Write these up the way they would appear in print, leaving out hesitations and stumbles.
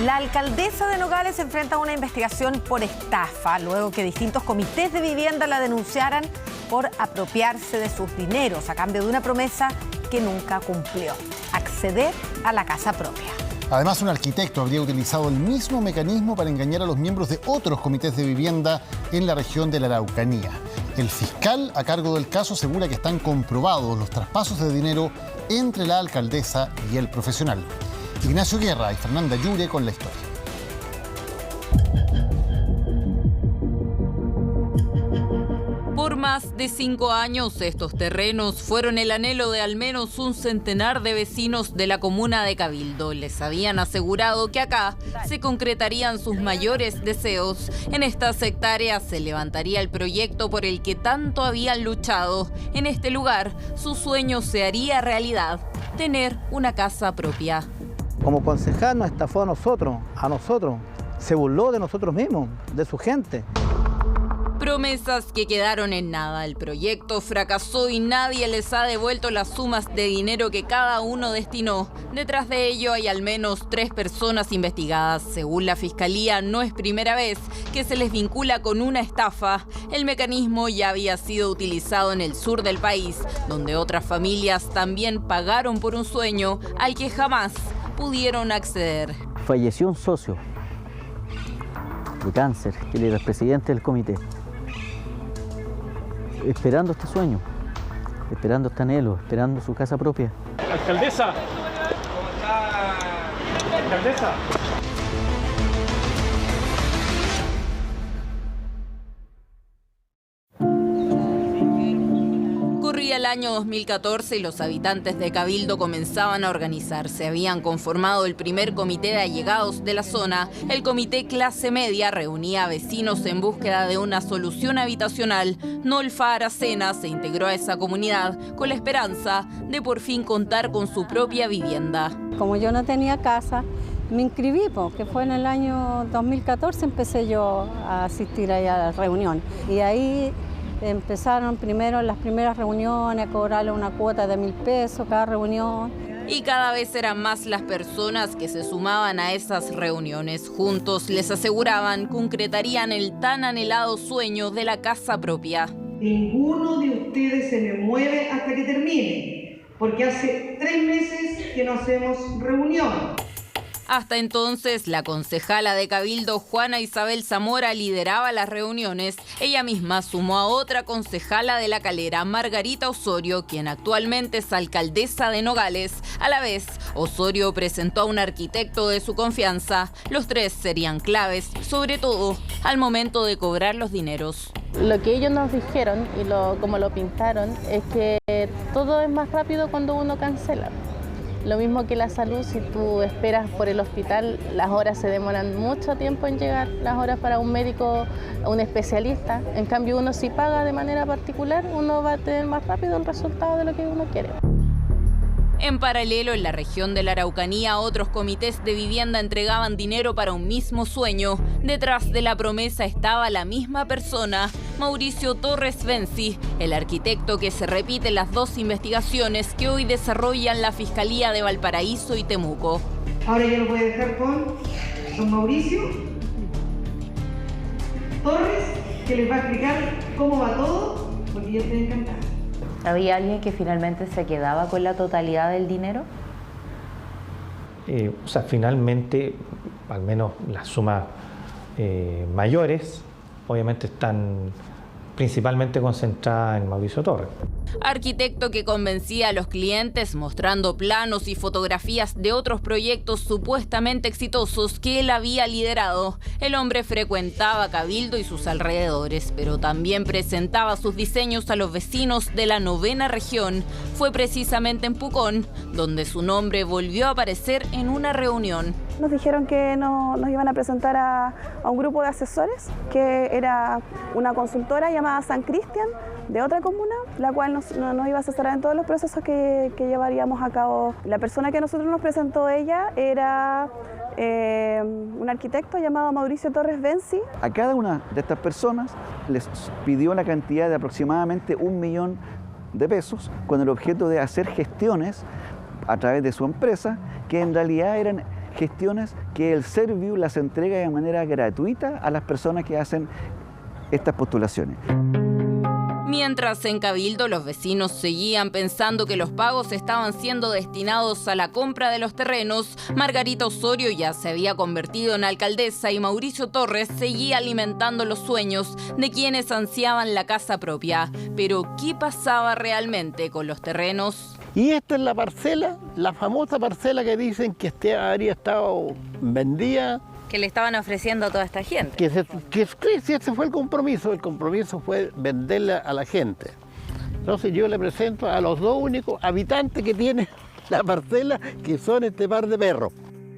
La alcaldesa de Nogales se enfrenta a una investigación por estafa, luego que distintos comités de vivienda la denunciaran por apropiarse de sus dineros a cambio de una promesa que nunca cumplió: acceder a la casa propia. Además, un arquitecto habría utilizado el mismo mecanismo para engañar a los miembros de otros comités de vivienda en la región de la Araucanía. El fiscal a cargo del caso asegura que están comprobados los traspasos de dinero entre la alcaldesa y el profesional. Ignacio Guerra y Fernanda Yure con la historia. Por más de 5 años, estos terrenos fueron el anhelo de al menos un centenar de vecinos de la comuna de Cabildo. Les habían asegurado que acá se concretarían sus mayores deseos. En estas hectáreas se levantaría el proyecto por el que tanto habían luchado. En este lugar, su sueño se haría realidad: tener una casa propia. Como concejal nos estafó a nosotros, se burló de nosotros mismos, de su gente. Promesas que quedaron en nada. El proyecto fracasó y nadie les ha devuelto las sumas de dinero que cada uno destinó. Detrás de ello hay al menos 3 personas investigadas. Según la Fiscalía, no es primera vez que se les vincula con una estafa. El mecanismo ya había sido utilizado en el sur del país, donde otras familias también pagaron por un sueño al que jamás pudieron acceder. Falleció un socio de cáncer, que él era el presidente del comité, esperando este sueño, esperando este anhelo, esperando su casa propia. Alcaldesa, ¿cómo está? Alcaldesa. Corría el año 2014 y los habitantes de Cabildo comenzaban a organizarse. Habían conformado el primer comité de allegados de la zona. El comité clase media reunía a vecinos en búsqueda de una solución habitacional. Nolfa Aracena se integró a esa comunidad con la esperanza de por fin contar con su propia vivienda. Como yo no tenía casa, me inscribí, que fue en el año 2014, empecé yo a asistir ahí a la reunión. Y ahí empezaron primero las primeras reuniones a cobrarle una cuota de 1.000 pesos cada reunión. Y cada vez eran más las personas que se sumaban a esas reuniones. Juntos les aseguraban concretarían el tan anhelado sueño de la casa propia. Ninguno de ustedes se me mueve hasta que termine, porque hace 3 meses que no hacemos reunión. Hasta entonces, la concejala de Cabildo, Juana Isabel Zamora, lideraba las reuniones. Ella misma sumó a otra concejala de La Calera, Margarita Osorio, quien actualmente es alcaldesa de Nogales. A la vez, Osorio presentó a un arquitecto de su confianza. Los 3 serían claves, sobre todo al momento de cobrar los dineros. Lo que ellos nos dijeron y como lo pintaron es que todo es más rápido cuando uno cancela. Lo mismo que la salud, si tú esperas por el hospital, las horas se demoran mucho tiempo en llegar, las horas para un médico, un especialista. En cambio, uno si paga de manera particular, uno va a tener más rápido el resultado de lo que uno quiere. En paralelo, en la región de la Araucanía, otros comités de vivienda entregaban dinero para un mismo sueño. Detrás de la promesa estaba la misma persona, Mauricio Torres Benzi, el arquitecto que se repite en las 2 investigaciones que hoy desarrollan la Fiscalía de Valparaíso y Temuco. Ahora yo lo voy a dejar con don Mauricio Torres, que les va a explicar cómo va todo, porque yo estoy encantada. ¿Había alguien que finalmente se quedaba con la totalidad del dinero? Finalmente, al menos las sumas mayores, obviamente están principalmente concentradas en Mauricio Torres. Arquitecto que convencía a los clientes mostrando planos y fotografías de otros proyectos supuestamente exitosos que él había liderado. El hombre frecuentaba Cabildo y sus alrededores, pero también presentaba sus diseños a los vecinos de la 9ª región. Fue precisamente en Pucón donde su nombre volvió a aparecer en una reunión. Nos dijeron que nos iban a presentar a un grupo de asesores, que era una consultora llamada San Cristian, de otra comuna, la cual nos iba a asesorar en todos los procesos que llevaríamos a cabo. La persona que a nosotros nos presentó ella era un arquitecto llamado Mauricio Torres Benzi. A cada una de estas personas les pidió la cantidad de aproximadamente 1 millón de pesos con el objeto de hacer gestiones a través de su empresa que en realidad eran gestiones que el Serviu las entrega de manera gratuita a las personas que hacen estas postulaciones. Mientras en Cabildo los vecinos seguían pensando que los pagos estaban siendo destinados a la compra de los terrenos, Margarita Osorio ya se había convertido en alcaldesa y Mauricio Torres seguía alimentando los sueños de quienes ansiaban la casa propia. Pero, ¿qué pasaba realmente con los terrenos? Y esta es la parcela, la famosa parcela que dicen que habría estado vendida. Que le estaban ofreciendo a toda esta gente. Sí, ese fue el compromiso fue venderla a la gente. Entonces yo le presento a los dos únicos habitantes que tiene la parcela, que son este par de perros.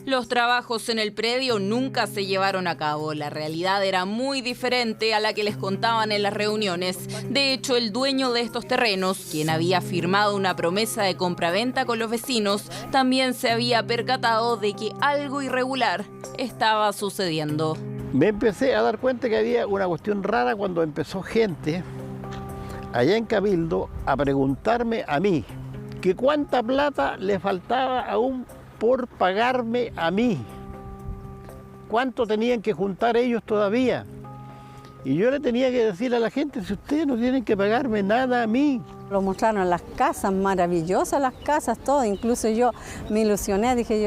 Los trabajos en el predio nunca se llevaron a cabo. La realidad era muy diferente a la que les contaban en las reuniones. De hecho, el dueño de estos terrenos, quien había firmado una promesa de compraventa con los vecinos, también se había percatado de que algo irregular estaba sucediendo. Me empecé a dar cuenta que había una cuestión rara cuando empezó gente allá en Cabildo a preguntarme a mí que cuánta plata le faltaba aún por pagarme a mí, cuánto tenían que juntar ellos todavía. Y yo le tenía que decir a la gente, si ustedes no tienen que pagarme nada a mí. Lo mostraron las casas, maravillosas las casas, todo. Incluso yo me ilusioné, dije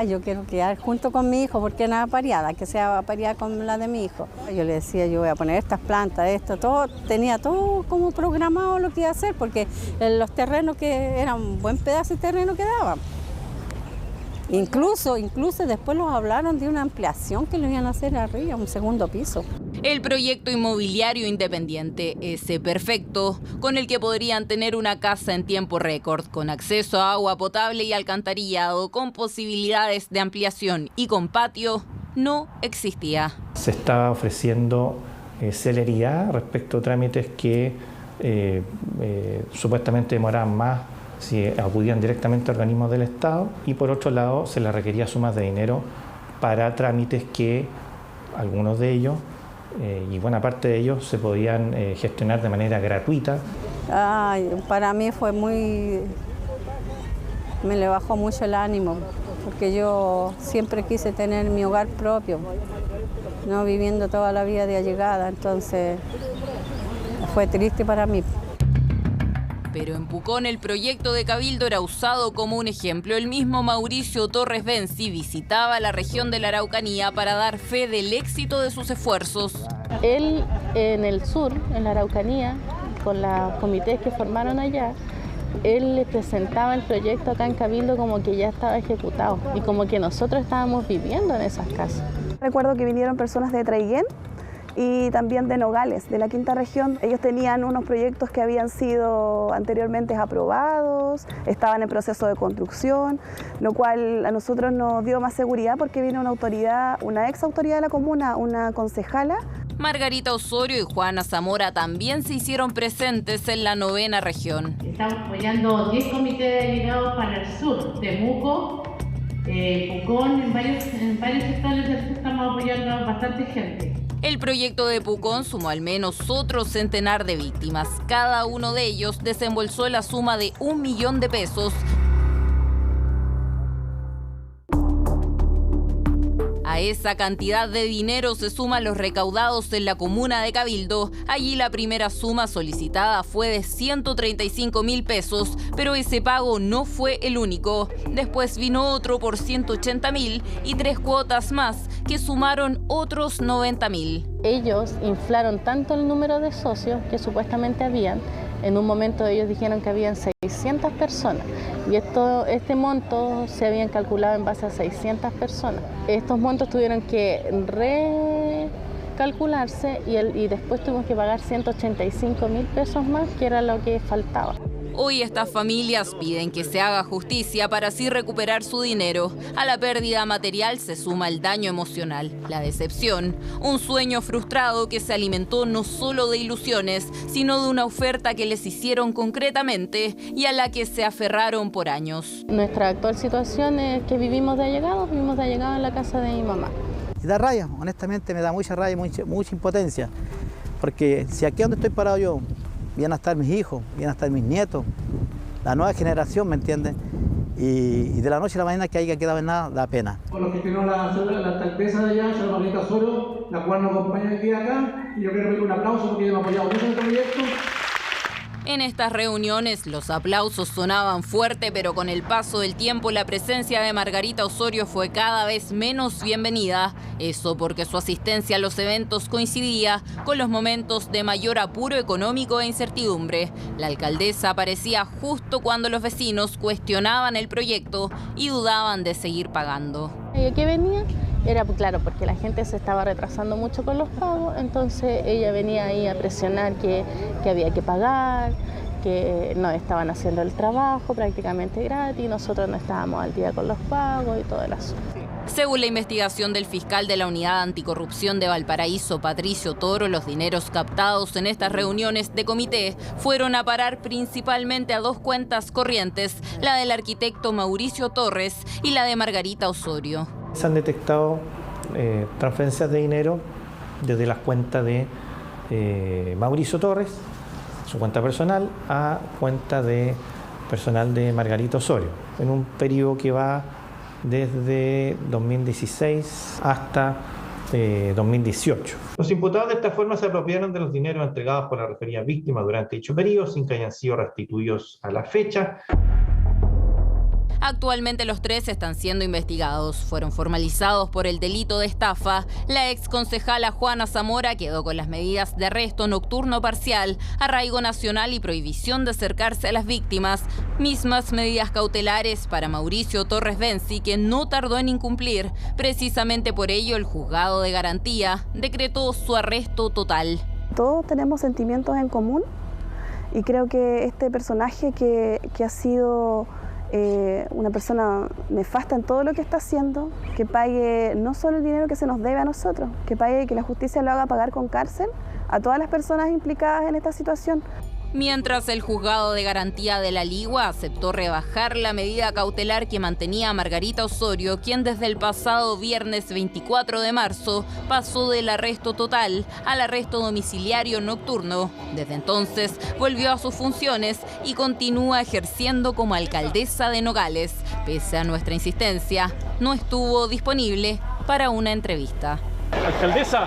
yo quiero quedar junto con mi hijo, porque nada pareada, que sea pareada con la de mi hijo. Yo le decía, yo voy a poner estas plantas, esto, todo, tenía todo como programado lo que iba a hacer, porque los terrenos que eran un buen pedazo de terreno que daban. Incluso después los hablaron de una ampliación que le iban a hacer arriba, un segundo piso. El proyecto inmobiliario independiente, ese perfecto, con el que podrían tener una casa en tiempo récord, con acceso a agua potable y alcantarillado, con posibilidades de ampliación y con patio, no existía. Se estaba ofreciendo celeridad respecto a trámites que supuestamente demoraban más si acudían directamente a organismos del Estado, y por otro lado se les requería sumas de dinero para trámites que algunos de ellos y buena parte de ellos se podían gestionar de manera gratuita. Para mí fue me le bajó mucho el ánimo, porque yo siempre quise tener mi hogar propio, no viviendo toda la vida de allegada, entonces fue triste para mí. Pero en Pucón el proyecto de Cabildo era usado como un ejemplo. El mismo Mauricio Torres Benzi visitaba la región de la Araucanía para dar fe del éxito de sus esfuerzos. Él en el sur, en la Araucanía, con los comités que formaron allá, él le presentaba el proyecto acá en Cabildo como que ya estaba ejecutado y como que nosotros estábamos viviendo en esas casas. Recuerdo que vinieron personas de Traiguén y también de Nogales, de la quinta región. Ellos tenían unos proyectos que habían sido anteriormente aprobados, estaban en proceso de construcción, lo cual a nosotros nos dio más seguridad porque vino una autoridad, una ex autoridad de la comuna, una concejala. Margarita Osorio y Juana Zamora también se hicieron presentes en la 9ª región. Estamos apoyando 10 comités delegados para el sur, Temuco, Pucón, en varios sectores del sur estamos apoyando a bastante gente. El proyecto de Pucón sumó al menos otro centenar de víctimas. Cada uno de ellos desembolsó la suma de 1 millón de pesos. A esa cantidad de dinero se suman los recaudados en la comuna de Cabildo. Allí la primera suma solicitada fue de 135.000 pesos, pero ese pago no fue el único. Después vino otro por 180.000 y 3 cuotas más que sumaron otros 90.000. Ellos inflaron tanto el número de socios que supuestamente habían. En un momento ellos dijeron que habían 600 personas y este monto se habían calculado en base a 600 personas. Estos montos tuvieron que recalcularse y después tuvimos que pagar 185.000 pesos más, que era lo que faltaba. Hoy estas familias piden que se haga justicia para así recuperar su dinero. A la pérdida material se suma el daño emocional, la decepción, un sueño frustrado que se alimentó no solo de ilusiones, sino de una oferta que les hicieron concretamente y a la que se aferraron por años. Nuestra actual situación es que vivimos de allegados en la casa de mi mamá. Y da rabia, honestamente me da mucha rabia, mucha impotencia, porque si aquí donde estoy parado yo, vienen a estar mis hijos, vienen a estar mis nietos, la nueva generación, ¿me entiendes? y de la noche a la mañana que haya quedado en nada da pena. Por lo que gestionó la alcaldesa de allá, señora Margarita Osorio, la cual nos acompaña hoy día acá, y yo quiero pedir un aplauso porque hemos apoyado mucho este proyecto. En estas reuniones los aplausos sonaban fuerte, pero con el paso del tiempo la presencia de Margarita Osorio fue cada vez menos bienvenida. Eso porque su asistencia a los eventos coincidía con los momentos de mayor apuro económico e incertidumbre. La alcaldesa aparecía justo cuando los vecinos cuestionaban el proyecto y dudaban de seguir pagando. ¿Y qué venía? Era claro, porque la gente se estaba retrasando mucho con los pagos, entonces ella venía ahí a presionar que había que pagar, que no estaban haciendo el trabajo prácticamente gratis, nosotros no estábamos al día con los pagos y todo el asunto. Según la investigación del fiscal de la Unidad Anticorrupción de Valparaíso, Patricio Toro, los dineros captados en estas reuniones de comité fueron a parar principalmente a dos cuentas corrientes, la del arquitecto Mauricio Torres y la de Margarita Osorio. Se han detectado transferencias de dinero desde las cuentas de Mauricio Torres, su cuenta personal, a cuenta de personal de Margarita Osorio, en un periodo que va desde 2016 hasta 2018. Los imputados de esta forma se apropiaron de los dineros entregados por la referida víctima durante dicho periodo sin que hayan sido restituidos a la fecha. Actualmente los tres están siendo investigados. Fueron formalizados por el delito de estafa. La exconcejala Juana Zamora quedó con las medidas de arresto nocturno parcial, arraigo nacional y prohibición de acercarse a las víctimas. Mismas medidas cautelares para Mauricio Torres Benzi, que no tardó en incumplir. Precisamente por ello, el juzgado de garantía decretó su arresto total. Todos tenemos sentimientos en común y creo que este personaje que ha sido una persona nefasta en todo lo que está haciendo, que pague no solo el dinero que se nos debe a nosotros, que pague, que la justicia lo haga pagar con cárcel a todas las personas implicadas en esta situación. Mientras el juzgado de garantía de la Ligua aceptó rebajar la medida cautelar que mantenía a Margarita Osorio, quien desde el pasado viernes 24 de marzo pasó del arresto total al arresto domiciliario nocturno. Desde entonces volvió a sus funciones y continúa ejerciendo como alcaldesa de Nogales. Pese a nuestra insistencia, no estuvo disponible para una entrevista. Alcaldesa,